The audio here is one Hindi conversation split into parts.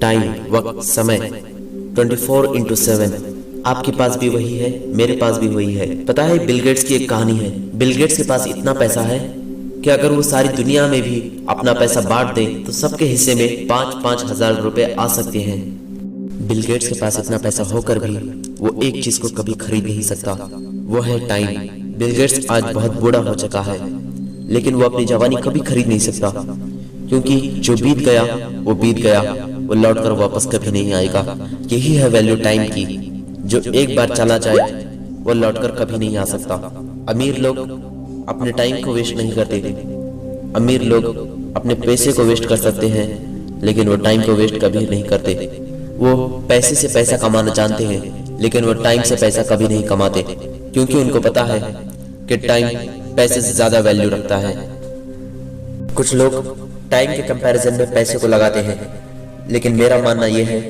टाइम, वक्त, समय 24/7 आपके पास भी वही है, मेरे पास भी वही है। पता है, बिल गेट्स की एक कहानी है। बिल गेट्स के पास इतना पैसा है कि अगर वो सारी दुनिया में भी अपना पैसा बांट दे तो सबके हिस्से में 5-5 हजार रुपए आ सकते हैं। बिल गेट्स के पास इतना पैसा होकर भी वो एक चीज को कभी खरीद नहीं सकता, वो है टाइम। बिल गेट्स आज बहुत बूढ़ा हो चुका है, लेकिन वो अपनी जवानी कभी खरीद नहीं सकता, क्योंकि जो बीत गया वो बीत गया, वो लौट कर वापस कभी नहीं आएगा। यही है वैल्यू टाइम की। जो एक बार चला जाए वो लौट कर कभी नहीं आ सकता। अमीर लोग अपने टाइम को वेस्ट नहीं करते। अमीर लोग अपने पैसे को वेस्ट कर सकते हैं, लेकिन वो टाइम को वेस्ट कभी नहीं करते। वो पैसे से पैसा कमाना जानते हैं, लेकिन वो टाइम से पैसा कभी नहीं कमाते, क्योंकि उनको पता है कि टाइम पैसे से ज्यादा वैल्यू रखता है। कुछ लोग टाइम के कंपैरिजन में पैसे को लगाते हैं, लेकिन मेरा मानना यह है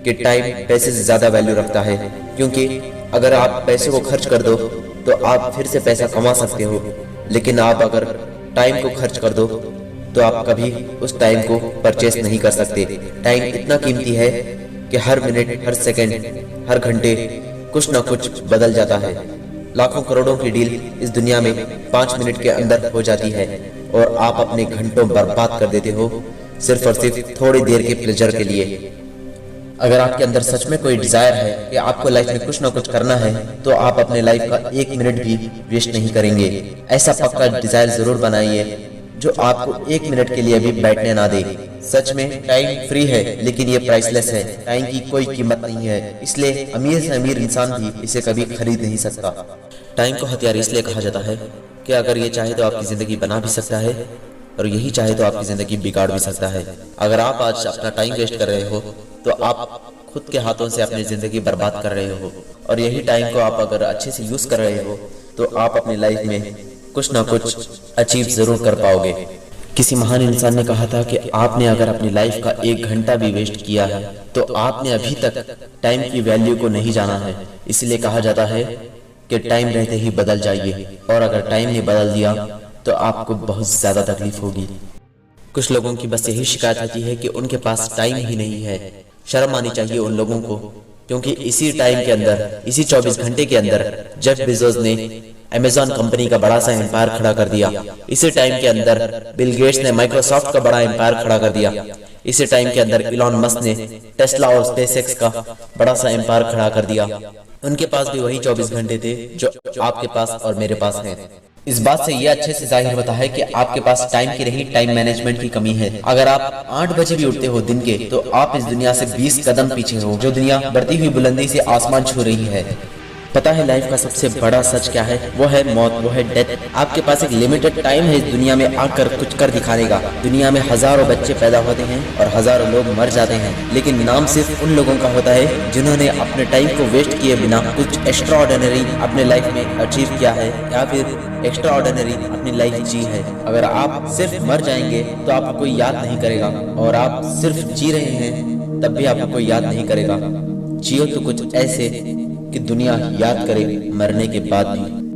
कि टाइम पैसे से ज्यादा वैल्यू रखता है, क्योंकि अगर आप पैसे को खर्च कर दो तो आप फिर से पैसा कमा सकते हो, लेकिन आप अगर टाइम को खर्च कर दो तो आप कभी उस टाइम को परचेस नहीं कर सकते। टाइम इतना कीमती है कि हर मिनट, हर सेकंड, हर घंटे कुछ ना कुछ बदल जाता है। लाखों करोड़ों की डील इस दुनिया में 5 मिनट के अंदर हो जाती है, और आप अपने घंटों बर्बाद कर देते हो सिर्फ और सिर्फ थोड़ी देर के प्लेजर के लिए। अगर आपके अंदर सच में कोई डिजायर है कि आपको लाइफ में कुछ ना कुछ करना है, तो आप अपने लाइफ का 1 मिनट भी वेस्ट नहीं करेंगे। ऐसा पक्का डिजायर जरूर बनाइए जो आपको 1 मिनट के लिए भी बैठने ना दे। सच में टाइम फ्री है, लेकिन ये प्राइसलेस है। टाइम की कोई कीमत नहीं है, इसलिए अमीर से अमीर इंसान भी इसे कभी खरीद नहीं सकता। टाइम को हथियार इसलिए कहा जाता है कि अगर ये चाहे तो आपकी जिंदगी बना भी सकता है, और यही चाहे तो आपकी जिंदगी बिगाड़ भी सकता है। अगर आप आज अपना टाइम वेस्ट कर रहे हो तो आप खुद के हाथों से अपनी जिंदगी बर्बाद कर रहे हो, और यही टाइम को आप अगर अच्छे से यूज कर रहे हो तो आप अपनी लाइफ में कुछ ना कुछ अचीव जरूर कर पाओगे। किसी महान इंसान ने कहा था कि आपने अगर अपनी लाइफ का 1 घंटा भी वेस्ट किया है तो आपने अभी तक टाइम की वैल्यू को नहीं जाना है। इसलिए कहा जाता है कि टाइम रहते ही बदल जाइए, और अगर टाइम ने बदल दिया तो आपको बहुत ज्यादा तकलीफ होगी। कुछ लोगों की बस यही शिकायत होती है कि उनके पास टाइम ही नहीं है। शर्म आनी चाहिए उन लोगों को, क्योंकि इसी टाइम के अंदर, इसी 24 घंटे के अंदर जेफ बेजोस ने अमेज़न कंपनी का बड़ा सा एम्पायर खड़ा कर दिया। इसी टाइम के अंदर बिल गेट्स ने माइक्रोसॉफ्ट का बड़ा एम्पायर खड़ा कर दिया। इसी टाइम के अंदर इलॉन मस्क ने टेस्ला और स्पेसएक्स का बड़ा सा एम्पायर खड़ा कर दिया। उनके पास भी वही 24 घंटे थे जो आपके पास और मेरे पास हैं। इस बात से यह अच्छे से जाहिर होता है कि आपके पास टाइम की नहीं, टाइम मैनेजमेंट की कमी है। अगर आप 8 बजे भी उठते हो दिन के, तो आप इस दुनिया से 20 कदम पीछे हो, जो दुनिया बढ़ती हुई बुलंदी से आसमान छू रही है। पता है लाइफ का सबसे बड़ा सच क्या है? वो है मौत, वो है डेथ। आपके पास एक लिमिटेड टाइम है इस दुनिया में आकर कुछ कर दिखाने का। दुनिया में हजारों बच्चे पैदा होते हैं और हजारों लोग मर जाते हैं, लेकिन नाम सिर्फ उन लोगों का होता है जिन्होंने अपने टाइम को वेस्ट किए बिना कुछ एक्स्ट्रा ऑर्डिनरी अपने लाइफ में अचीव किया है, या फिर एक्स्ट्रा ऑर्डिनरी अपनी लाइफ जी है। अगर आप सिर्फ मर जाएंगे तो आपको कोई याद नहीं करेगा, और आप सिर्फ जी रहे हैं तब भी आपको कोई याद नहीं करेगा। जियो तो कुछ ऐसे कि दुनिया याद करे मरने के बाद भी।